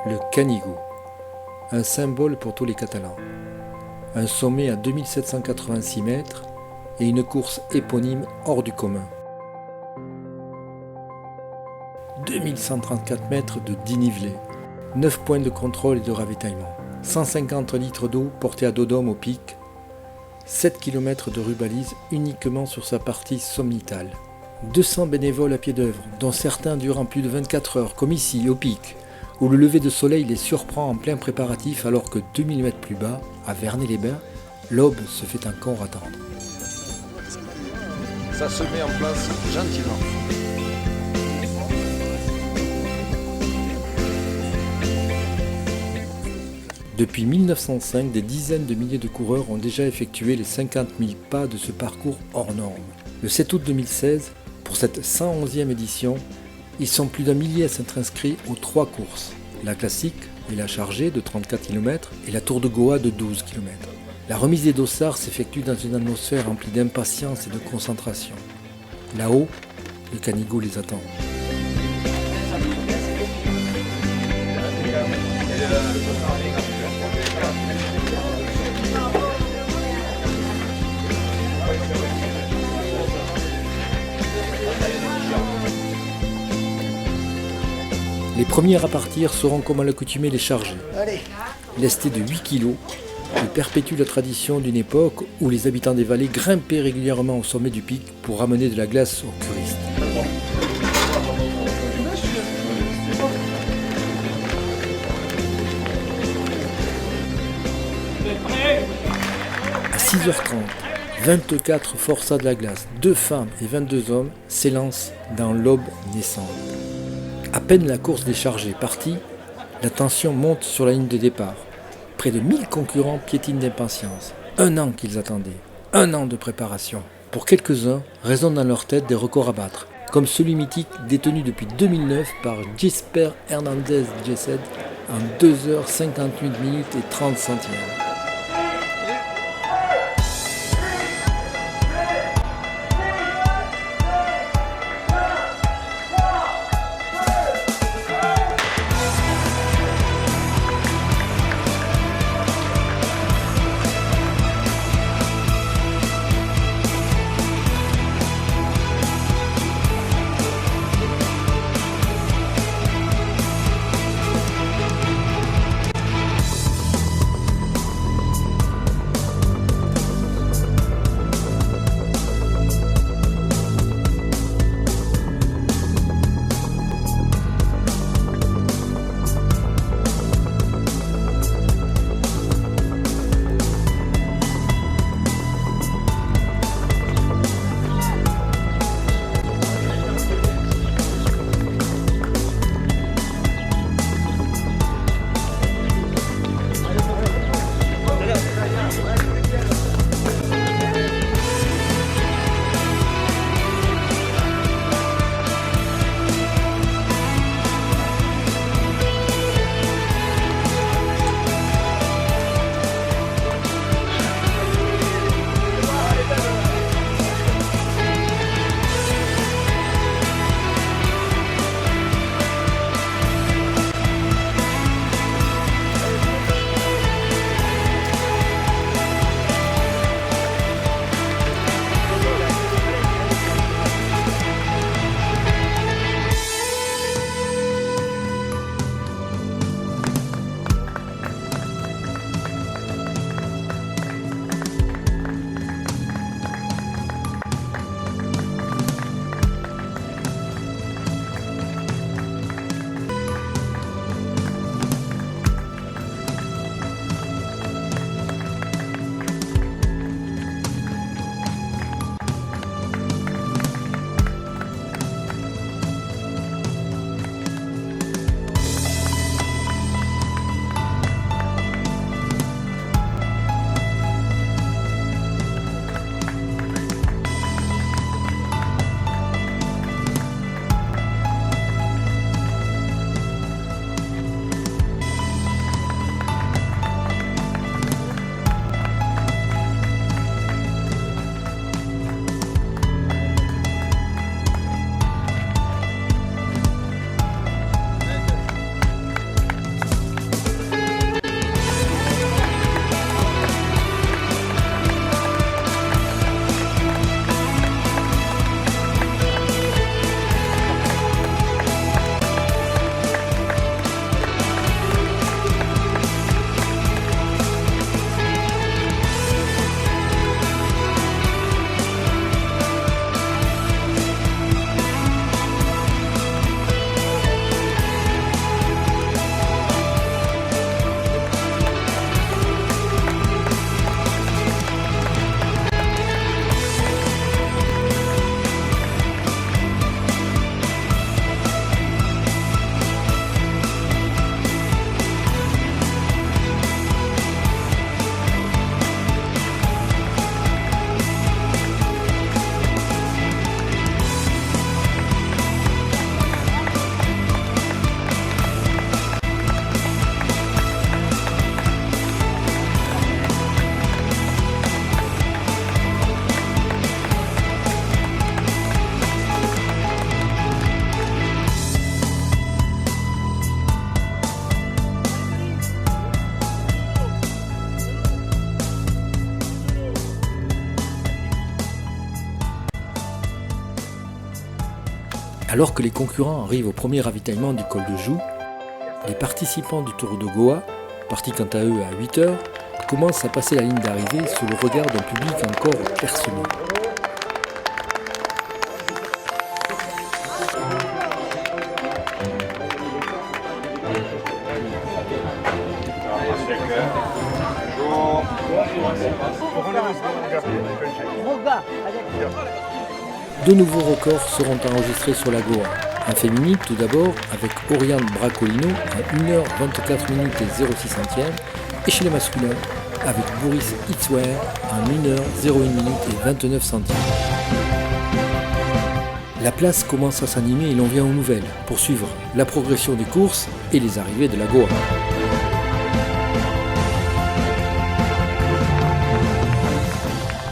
Le Canigou, un symbole pour tous les Catalans. Un sommet à 2786 mètres et une course éponyme hors du commun. 2134 mètres de dénivelé, 9 points de contrôle et de ravitaillement, 150 litres d'eau portés à dos d'homme au pic, 7 km de rubalise uniquement sur sa partie sommitale, 200 bénévoles à pied d'œuvre, dont certains durant plus de 24 heures, comme ici au pic, où le lever de soleil les surprend en plein préparatif alors que 2000 mètres plus bas, à Vernet-les-Bains, l'aube se fait encore attendre. Ça se met en place gentiment. Depuis 1905, des dizaines de milliers de coureurs ont déjà effectué les 50 000 pas de ce parcours hors norme. Le 7 août 2016, pour cette 111e édition, ils sont plus d'un millier à s'être inscrits aux 3 courses. La classique et la chargée de 34 km et la Tour de Goa de 12 km. La remise des dossards s'effectue dans une atmosphère remplie d'impatience et de concentration. Là-haut, le Canigou les attend. Les premiers à partir seront comme à l'accoutumée les chargés. Lestés de 8 kg, ils perpétuent la tradition d'une époque où les habitants des vallées grimpaient régulièrement au sommet du pic pour ramener de la glace aux curistes. À 6h30, 24 forçats de la glace, 2 femmes et 22 hommes s'élancent dans l'aube naissante. À peine la course des chargés partie, la tension monte sur la ligne de départ. Près de 1000 concurrents piétinent d'impatience. 1 an qu'ils attendaient, 1 an de préparation. Pour quelques-uns, résonnent dans leur tête des records à battre, comme celui mythique détenu depuis 2009 par Jesper Hernandez Gesed en 2h58 minutes et 30 centièmes. Alors que les concurrents arrivent au premier ravitaillement du col de Joux, les participants du Tour de Goa, partis quant à eux à 8 heures, commencent à passer la ligne d'arrivée sous le regard d'un public encore percené. De nouveaux records seront enregistrés sur la Goa. Un féminin tout d'abord avec Oriane Bracolino à 1h24 minutes et 06 centièmes et chez les masculins avec Boris Itzwer à 1h01 minutes et 29 centièmes. La place commence à s'animer et l'on vient aux nouvelles pour suivre la progression des courses et les arrivées de la Goa.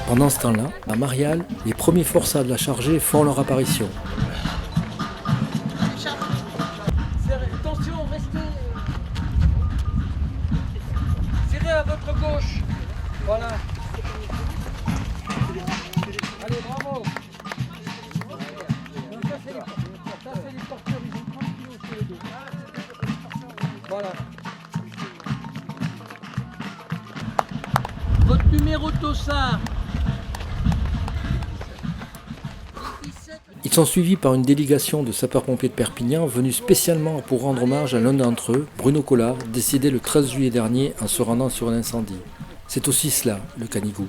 Pendant ce temps-là, à Marial, les premiers forçats de la chargée font leur apparition. Attention, restez serrez à votre gauche. Voilà. Allez, bravo. Ça, c'est les porteurs. Ils ont 30 kilos sur les deux. Voilà. Votre numéro Tossard. Ils sont suivis par une délégation de sapeurs-pompiers de Perpignan venus spécialement pour rendre hommage à l'un d'entre eux, Bruno Collard, décédé le 13 juillet dernier en se rendant sur un incendie. C'est aussi cela, le Canigou.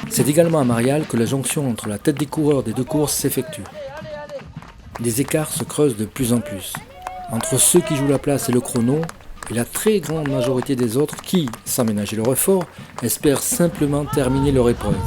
C'est également à Marial que la jonction entre la tête des coureurs des deux courses s'effectue. Les écarts se creusent de plus en plus, entre ceux qui jouent la place et le chrono, et la très grande majorité des autres qui, sans ménager leur effort, espèrent simplement terminer leur épreuve.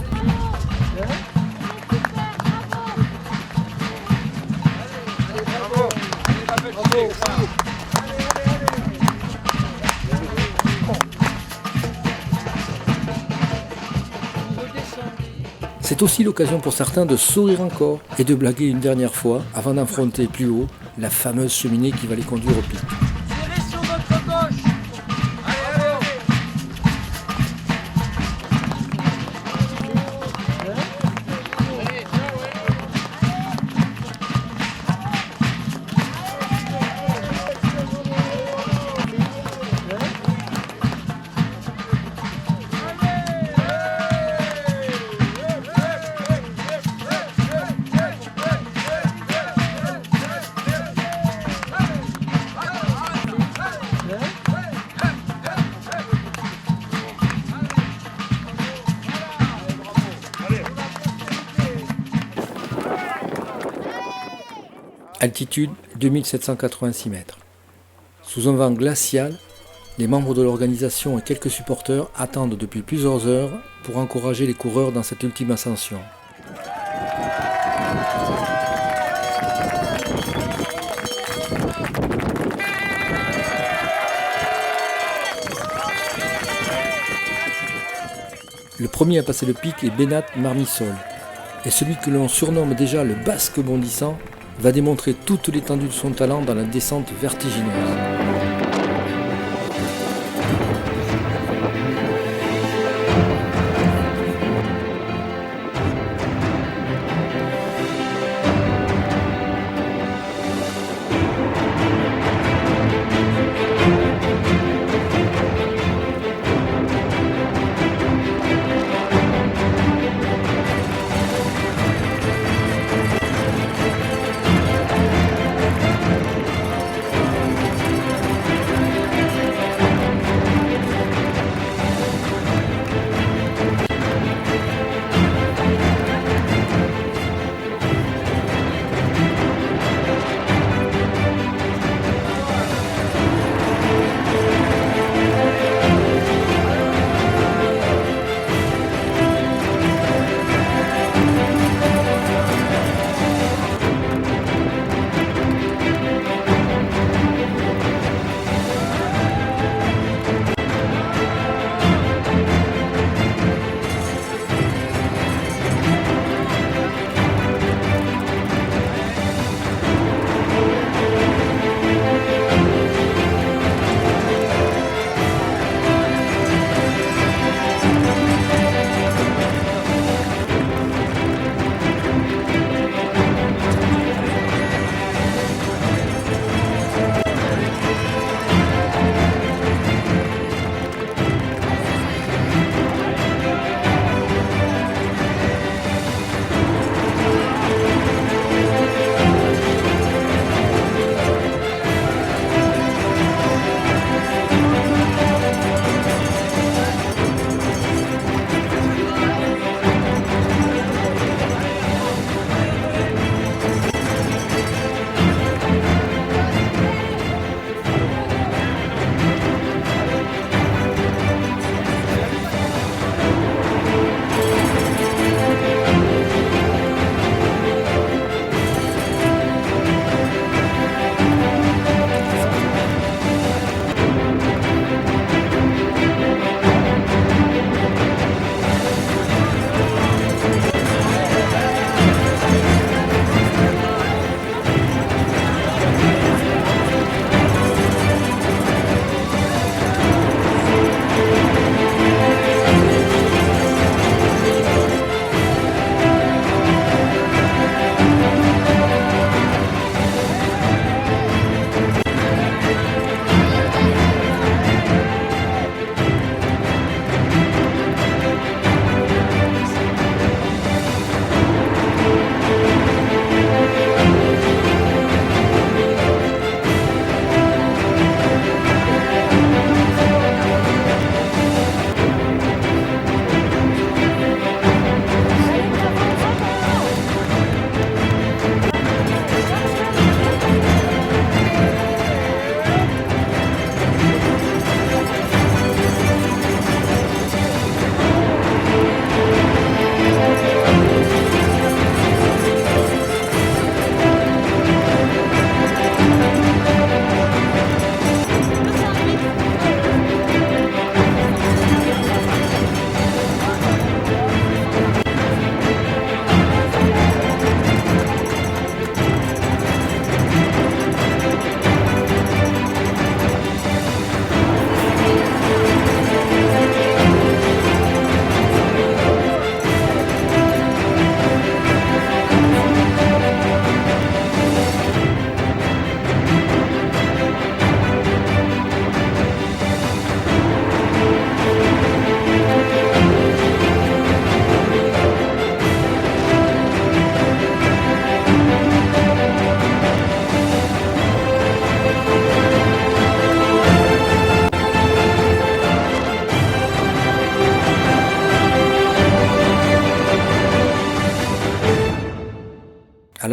C'est aussi l'occasion pour certains de sourire encore et de blaguer une dernière fois avant d'affronter plus haut la fameuse cheminée qui va les conduire au pic. Serrez sur votre gauche. Altitude 2786 mètres. Sous un vent glacial, les membres de l'organisation et quelques supporters attendent depuis plusieurs heures pour encourager les coureurs dans cette ultime ascension. Le premier à passer le pic est Benat Marmisol, et celui que l'on surnomme déjà le Basque bondissant va démontrer toute l'étendue de son talent dans la descente vertigineuse.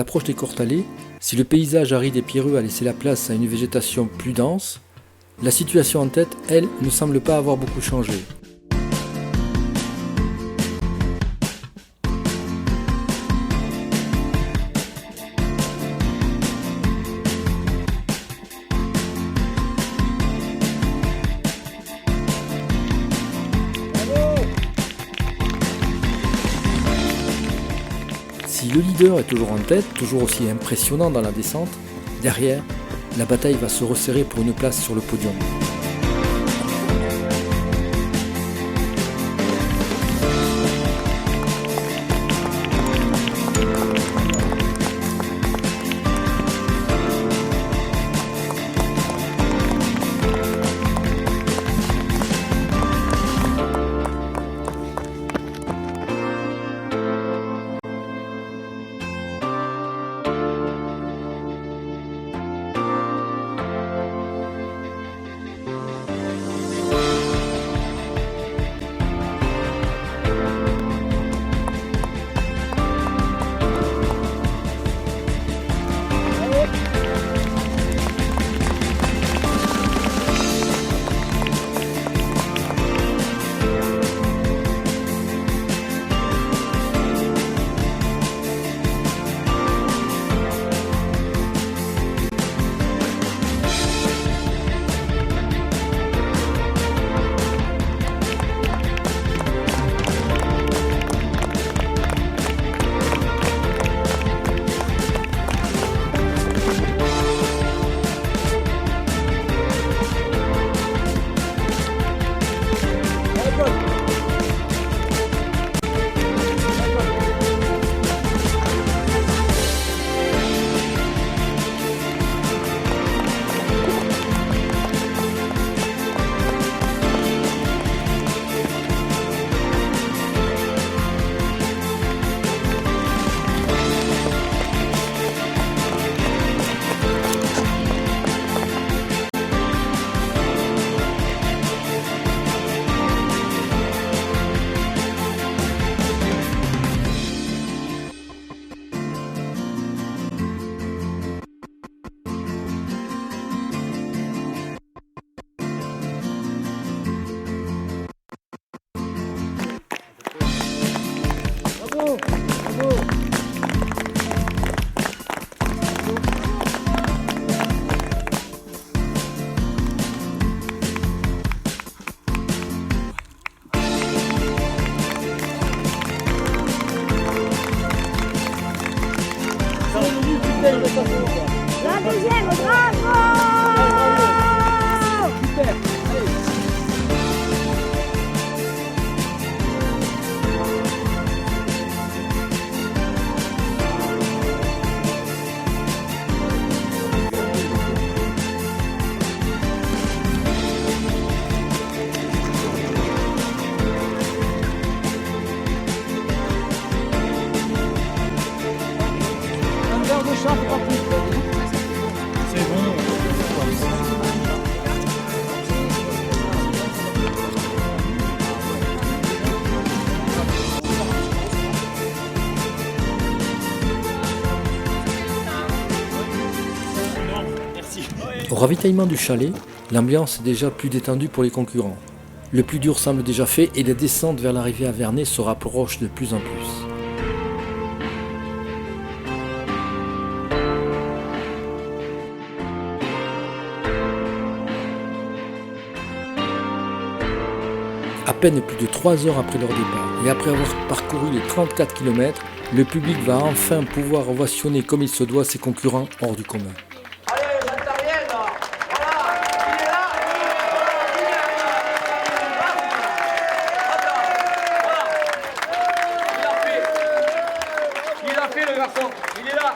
l'approche des Courtalets, si le paysage aride et pierreux a laissé la place à une végétation plus dense, la situation en tête, elle, ne semble pas avoir beaucoup changé. Si le leader est toujours en tête, toujours aussi impressionnant dans la descente, derrière, la bataille va se resserrer pour une place sur le podium. La deuxième, bravo! Super. Allez. Un verre de chat, pas plus. C'est bon. Non, merci. Au ravitaillement du chalet, l'ambiance est déjà plus détendue pour les concurrents. Le plus dur semble déjà fait et la descente vers l'arrivée à Vernet se rapproche de plus en plus. À peine plus de 3 heures après leur départ et après avoir parcouru les 34 km, le public va enfin pouvoir ovationner comme il se doit ses concurrents hors du commun. Allez, Jean-Tariel, voilà, il est là, il a fait le garçon, il est là.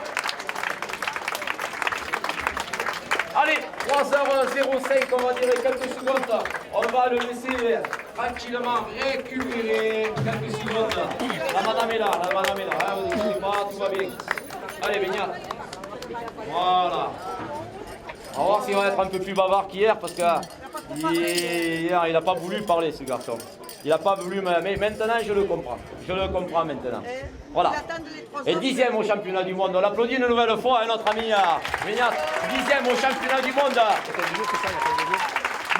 Allez, 3h05, on va dire quelques secondes, on va le laisser tranquillement récupérer quelques secondes. La madame est là, hein, vous inquiétez pas, tout va bien. Allez, Beignat. Voilà. On va voir s'il va être un peu plus bavard qu'hier parce que hier il n'a pas voulu parler ce garçon. Il n'a pas voulu, mais maintenant je le comprends. Je le comprends maintenant. Voilà. Et 10e au championnat du monde. On l'applaudit une nouvelle fois à notre ami Beñat. 10e au championnat du monde.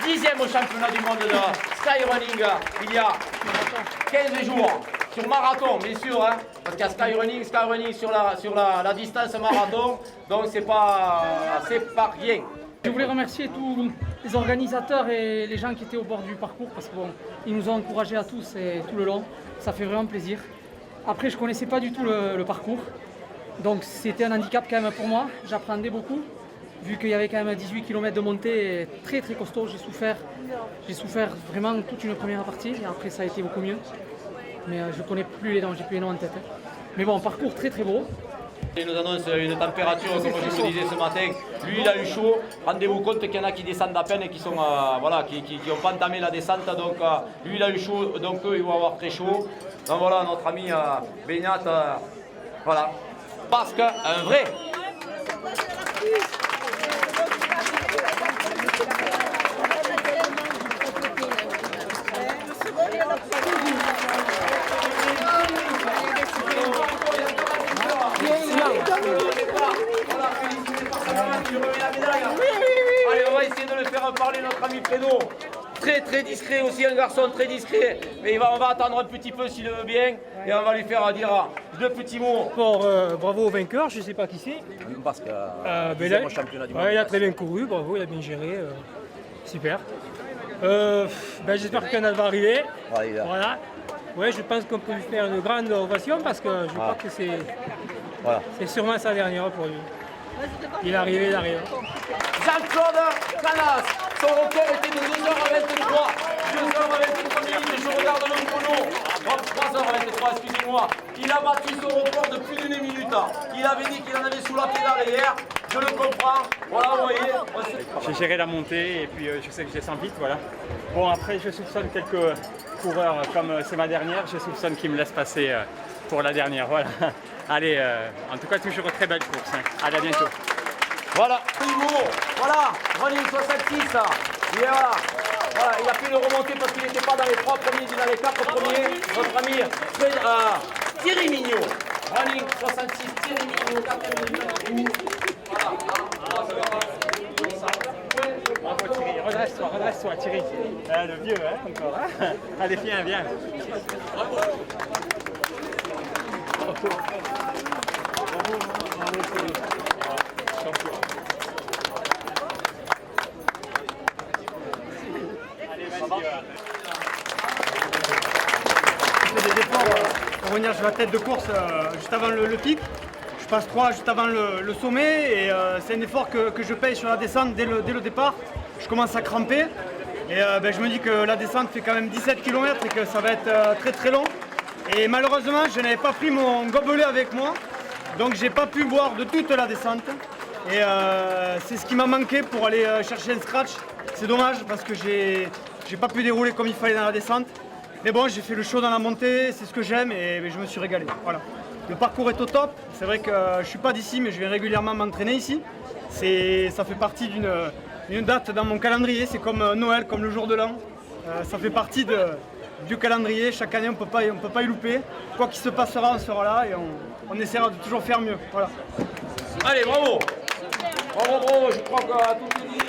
10e au championnat du monde de skyrunning il y a 15 jours. Sur marathon, bien sûr, hein, parce qu'il y a skyrunning sur la distance marathon, donc c'est pas rien. Je voulais remercier tous les organisateurs et les gens qui étaient au bord du parcours parce qu'ils nous ont encouragés à tous et tout le long. Ça fait vraiment plaisir. Après, je ne connaissais pas du tout le parcours, donc c'était un handicap quand même pour moi. J'apprenais beaucoup, vu qu'il y avait quand même 18 km de montée très très costaud. J'ai souffert vraiment toute une première partie et après ça a été beaucoup mieux. Mais je ne connais plus les noms, j'ai plus les noms en tête. Mais bon, parcours très très beau. Il nous annonce une température, comme je vous disais ce matin. Lui, il a eu chaud. Rendez-vous compte qu'il y en a qui descendent à peine et qui sont qui n'ont pas entamé la descente. Donc, lui, il a eu chaud, donc eux, ils vont avoir très chaud. Donc voilà, notre ami Beñat, voilà. Parce qu'un vrai. Allez, on va essayer de le faire parler, notre ami Fredo. Très très discret aussi, un garçon très discret. Mais on va attendre un petit peu s'il le veut bien. Et on va lui faire dire deux petits mots. Bravo au vainqueur, je ne sais pas qui c'est. Parce que au championnat du monde. Il a très bien couru, bravo, il a bien géré. Super. J'espère que le canal va arriver. Voilà. Ouais, je pense qu'on peut lui faire une grande ovation parce que je crois que c'est sûrement sa dernière pour lui. Il est arrivé, il arrive. Jean-Claude Canas, son record était de 2h23. 2h23 minutes, je regarde le chrono. 3h23, excusez-moi. Il a battu son record de plus d'une minute. Il avait dit qu'il en avait sous la pédale hier. Je le comprends. Voilà, vous voyez. J'ai géré la montée et puis je sais que je descends vite, voilà. Bon, après, je soupçonne quelques coureurs, comme c'est ma dernière, je soupçonne qu'ils me laissent passer pour la dernière, voilà. Allez, en tout cas, toujours une très belle course. Hein. Allez, à bientôt. Voilà, voilà, running 66. Et voilà. Voilà, il a pu le remonter parce qu'il n'était pas dans les 3 premiers, il est dans les 4 premiers. Notre ami Thierry Mignot. Running 66, Thierry Mignot, 4e. Voilà. Bravo Thierry, redresse-toi Thierry. Le vieux, hein, encore. Hein. Allez, viens. Je fais des efforts pour revenir sur la tête de course juste avant le pic. Je passe 3 juste avant le sommet et c'est un effort que je paye sur la descente dès le départ. Je commence à cramper et je me dis que la descente fait quand même 17 km et que ça va être très très long. Et malheureusement, je n'avais pas pris mon gobelet avec moi, donc j'ai pas pu boire de toute la descente. Et c'est ce qui m'a manqué pour aller chercher un scratch. C'est dommage parce que j'ai pas pu dérouler comme il fallait dans la descente. Mais bon, j'ai fait le show dans la montée, c'est ce que j'aime et je me suis régalé. Voilà. Le parcours est au top. C'est vrai que je suis pas d'ici, mais je viens régulièrement m'entraîner ici. Ça fait partie d'une date dans mon calendrier. C'est comme Noël, comme le jour de l'an. Ça fait partie du calendrier. Chaque année, on peut pas y louper. Quoi qu'il se passera, on sera là et on essaiera de toujours faire mieux. Voilà. Allez, bravo. Bravo, je crois qu'à tout est dit.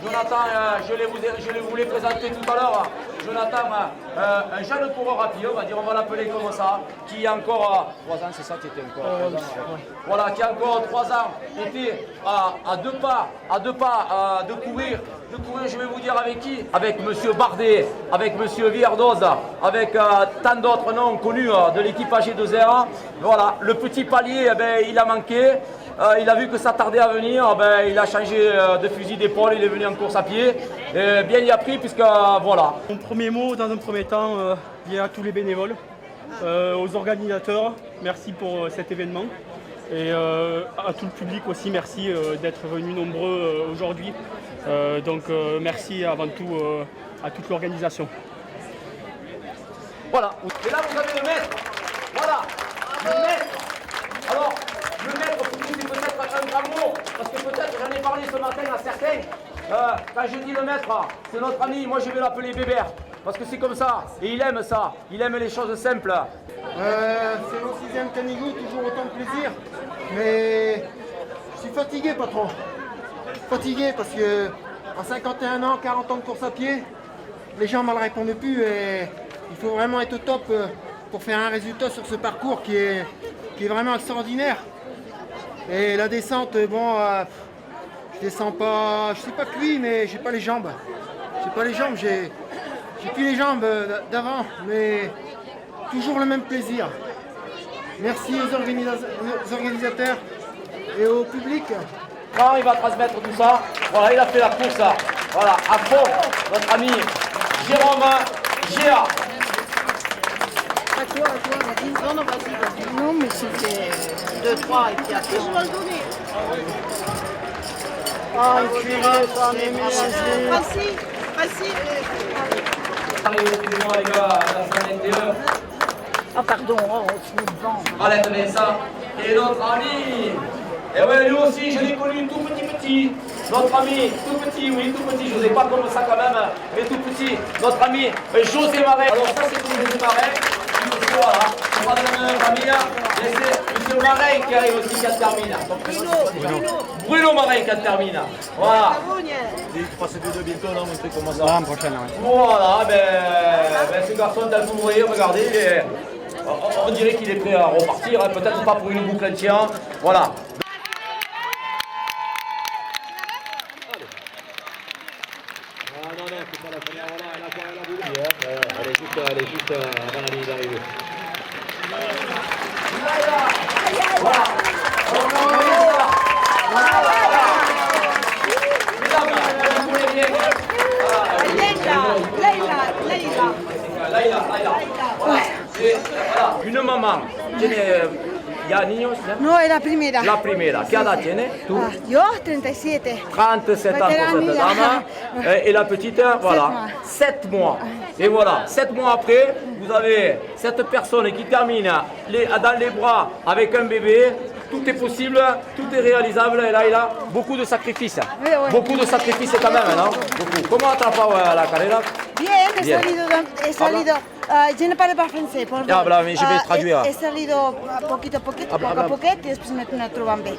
Jonathan, je vous l'ai présenté tout à l'heure. Jonathan, un jeune coureur rapide, on va l'appeler comme ça, qui a encore 3 ans, c'est ça qui était encore 3 ans. Voilà, qui a encore 3 ans, était à deux pas de courir, je vais vous dire avec qui? Avec monsieur Bardet, avec monsieur Villardoz, avec tant d'autres noms connus de l'équipe AG2R. Voilà, le petit palier, il a manqué. Il a vu que ça tardait à venir, il a changé de fusil d'épaule, il est venu en course à pied. bien y a pris puisque voilà. Mon premier mot, dans un premier temps, lié à tous les bénévoles, aux organisateurs, merci pour cet événement. Et à tout le public aussi, merci d'être venus nombreux aujourd'hui. Merci avant tout à toute l'organisation. Voilà. Et là, vous avez le maître. Voilà. Le maître. Alors, le maître, pour vous, c'est peut-être un grand mot. Parce que peut-être, j'en ai parlé ce matin à certains. Quand je dis le maître, c'est notre ami. Moi, je vais l'appeler Bébert. Parce que c'est comme ça. Et il aime ça. Il aime les choses simples. C'est mon 6e canigou, toujours autant de plaisir. Mais je suis fatigué, patron. Fatigué parce que à 51 ans, 40 ans de course à pied, les jambes ne répondent plus et il faut vraiment être au top pour faire un résultat sur ce parcours qui est vraiment extraordinaire. Et la descente, bon, je descends pas, je suis pas cuit, mais j'ai pas les jambes. J'ai pas les jambes, j'ai plus les jambes d'avant, mais toujours le même plaisir. Merci aux organisateurs et au public. Quand il va transmettre tout ça, voilà, il a fait la course, voilà, à fond, notre ami Jérôme Géa. À toi, vas-y. Non, vas-y. Non, mais c'était 2-3 et puis après. Je dois le donner. Ah, Facile. Allez, excusez-moi les gars, la semaine NT1. Ah, pardon, on se met devant. Arlette Vincent et notre ami. Et ouais, lui aussi, je l'ai connu tout petit. Notre ami, tout petit, oui, tout petit. Je ne sais pas comme ça quand même, mais tout petit. Notre ami José Marais. Alors ça, c'est pour José Marais. Voilà, on va donner un ami là. Et c'est M. Marais qui arrive aussi, qui termine. Bruno Marais qui termine. Voilà. Tu passes des deux bientôt, non, un truc comme ça. L'an prochain, ouais. Voilà, ben ce garçon, tel que vous voyez, regardez, on dirait qu'il est prêt à repartir, hein, peut-être pas pour une boucle entière. Voilà. Elle est juste avant la ligne d'arrivée. Une maman, tiene, ¿ya niños? ¿Ya? No, es la primera. La primera, ¿qué edad tiene tú? Yo, 37. 37 ans pour cette dame. Et la petite, voilà, 7 mois. Et voilà, 7 mois après, vous avez cette personne qui termine dans les bras avec un bébé. Tout est possible, tout est réalisable. Et là, il a beaucoup de sacrifices. Oui, oui. Beaucoup de sacrifices quand même, non? Beaucoup. ¿Cómo atrapado la carrera? Bien, Bien. he salido. Je ne parle pas français, pardon. Habla, mais je vais traduire. He salido poquito a poquito, Habla, poco a habla. poquito, y después me trovan bien.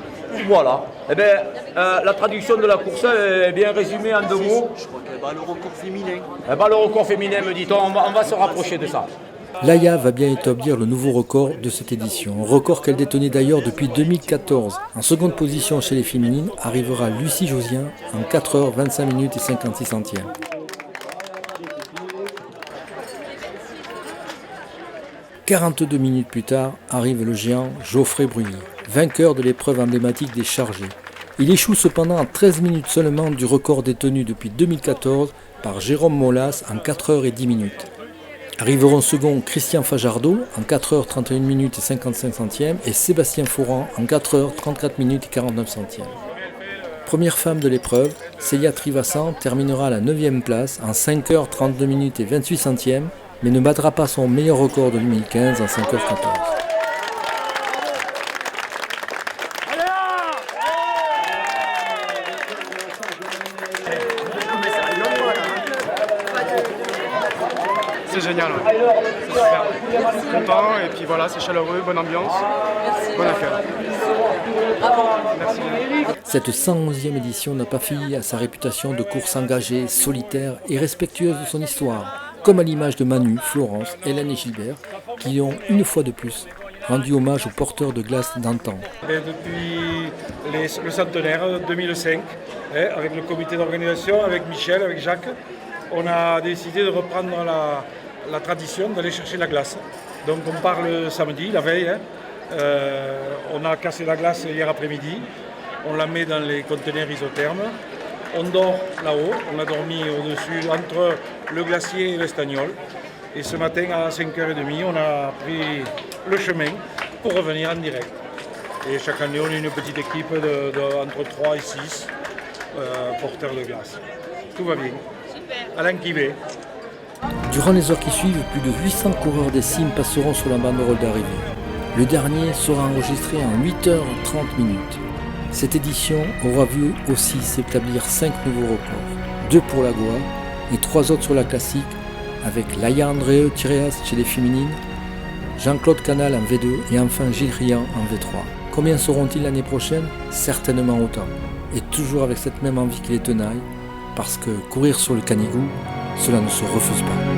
Voilà. Eh bien, la traduction de la course est bien résumée en 2 mots. Je crois qu'elle bat le record féminin. Eh ben, le record féminin, me dit-on, on va se rapprocher de ça. Laïa va bien établir le nouveau record de cette édition, un record qu'elle détenait d'ailleurs depuis 2014. En seconde position chez les féminines arrivera Lucie Josien en 4h 25 minutes et 56 centièmes. « 42 minutes plus tard, arrive le géant Geoffrey Bruni, vainqueur de l'épreuve emblématique des chargés. Il échoue cependant en 13 minutes seulement du record détenu depuis 2014 par Jérôme Molas en 4h10 minutes. Arriveront second Christian Fajardo en 4h 31 minutes et 55 centièmes et Sébastien Fourant en 4h 34 minutes et 49 centièmes. Première femme de l'épreuve, Célia Trivassan terminera à la 9e place en 5h 32 minutes et 28 centièmes, mais ne battra pas son meilleur record de 2015 en 5h14. C'est génial, ouais. C'est super. Content, et puis voilà, c'est chaleureux, bonne ambiance, bon accueil. Merci. Cette 111e édition n'a pas failli à sa réputation de course engagée, solitaire et respectueuse de son histoire, comme à l'image de Manu, Florence, Hélène et Gilbert, qui ont une fois de plus rendu hommage aux porteurs de glace d'antan. Depuis le centenaire 2005, avec le comité d'organisation, avec Michel, avec Jacques, on a décidé de reprendre la tradition d'aller chercher la glace. Donc on part le samedi, la veille. On a cassé la glace hier après-midi. On la met dans les conteneurs isothermes. On dort là-haut, on a dormi au-dessus, entre le glacier et l'Estagnol. Et ce matin à 5h30, on a pris le chemin pour revenir en direct. Et chaque année, on est une petite équipe entre 3 et 6 porteurs de glace. Tout va bien. Alain Kivé. Durant les heures qui suivent, plus de 800 coureurs des cimes passeront sur la banderole d'arrivée. Le dernier sera enregistré en 8h30. Cette édition aura vu aussi s'établir 5 nouveaux records, 2 pour la Goa et 3 autres sur la classique, avec Laia Andreu Tireas chez les féminines, Jean-Claude Canal en V2 et enfin Gilles Rian en V3. Combien seront-ils l'année prochaine? Certainement autant. Et toujours avec cette même envie qui les tenaille, parce que courir sur le Canigou, cela ne se refuse pas.